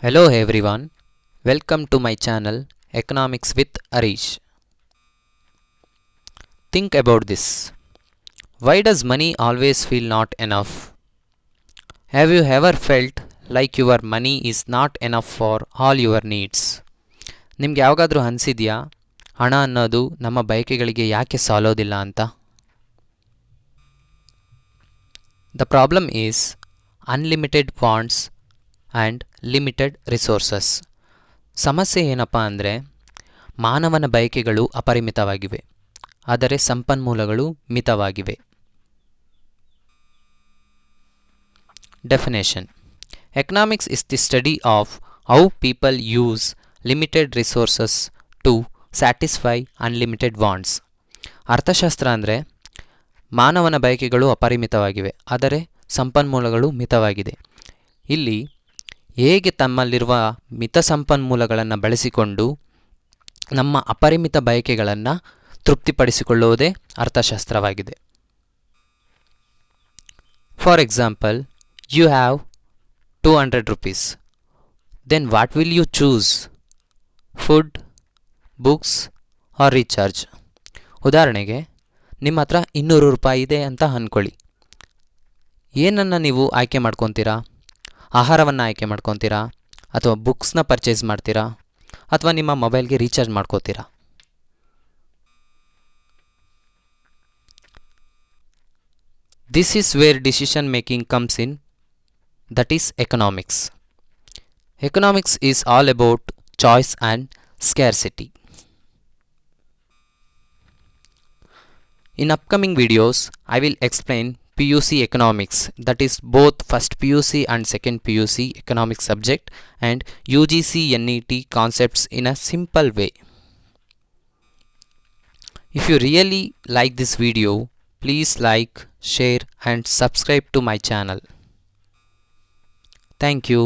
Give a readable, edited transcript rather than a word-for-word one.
Hello everyone, welcome to my channel Economics with Arish. Think about this. Why does money always feel not enough? Have you ever felt like your money is not enough for all your needs? ನಿಮ್ಗೆ ಯಾವಾಗಾದರೂ ಅನಿಸಿದೆಯಾ ಹಣ ಅನ್ನೋದು ನಮ್ಮ ಬಯಕೆಗಳಿಗೆ ಯಾಕೆ ಸಾಲೋದಿಲ್ಲ ಅಂತ? The problem is unlimited wants and limited resources. ಸಮಸ್ಯೆ ಏನಪ್ಪ ಅಂದರೆ ಮಾನವನ ಬಯಕೆಗಳು ಅಪರಿಮಿತವಾಗಿವೆ, ಆದರೆ ಸಂಪನ್ಮೂಲಗಳು ಮಿತವಾಗಿವೆ. Definition: Economics is the study of how people use limited resources to satisfy unlimited wants. ಅರ್ಥಶಾಸ್ತ್ರ ಅಂದರೆ ಮಾನವನ ಬಯಕೆಗಳು ಅಪರಿಮಿತವಾಗಿವೆ, ಆದರೆ ಸಂಪನ್ಮೂಲಗಳು ಮಿತವಾಗಿದೆ. ಇಲ್ಲಿ ಹೇಗೆ ತಮ್ಮಲ್ಲಿರುವ ಮಿತ ಸಂಪನ್ಮೂಲಗಳನ್ನು ಬಳಸಿಕೊಂಡು ನಮ್ಮ ಅಪರಿಮಿತ ಬಯಕೆಗಳನ್ನು ತೃಪ್ತಿಪಡಿಸಿಕೊಳ್ಳುವುದೇ ಅರ್ಥಶಾಸ್ತ್ರವಾಗಿದೆ. For example, you have 200 rupees. Then what will you choose? Food, books or recharge? ಉದಾಹರಣೆಗೆ, ನಿಮ್ಮ ಹತ್ರ 200 ರೂಪಾಯಿ ಇದೆ ಅಂತ ಅಂದ್ಕೊಳ್ಳಿ. ಏನನ್ನು ನೀವು ಆಯ್ಕೆ ಮಾಡ್ಕೊತೀರಾ? ಆಹಾರವನ್ನು ಆಯ್ಕೆ ಮಾಡ್ಕೊತೀರಾ, ಅಥವಾ ಬುಕ್ಸ್ನ ಪರ್ಚೇಸ್ ಮಾಡ್ತೀರಾ, ಅಥವಾ ನಿಮ್ಮ ಮೊಬೈಲ್ಗೆ recharge ಮಾಡ್ಕೋತೀರಾ? This is where decision making comes in, that is economics. Economics is all about choice and scarcity. In upcoming videos, I will explain PUC economics, that is both first PUC and second PUC economics subject, and UGC NET concepts in a simple way. If you really like this video, please like, share and subscribe to my channel. Thank you.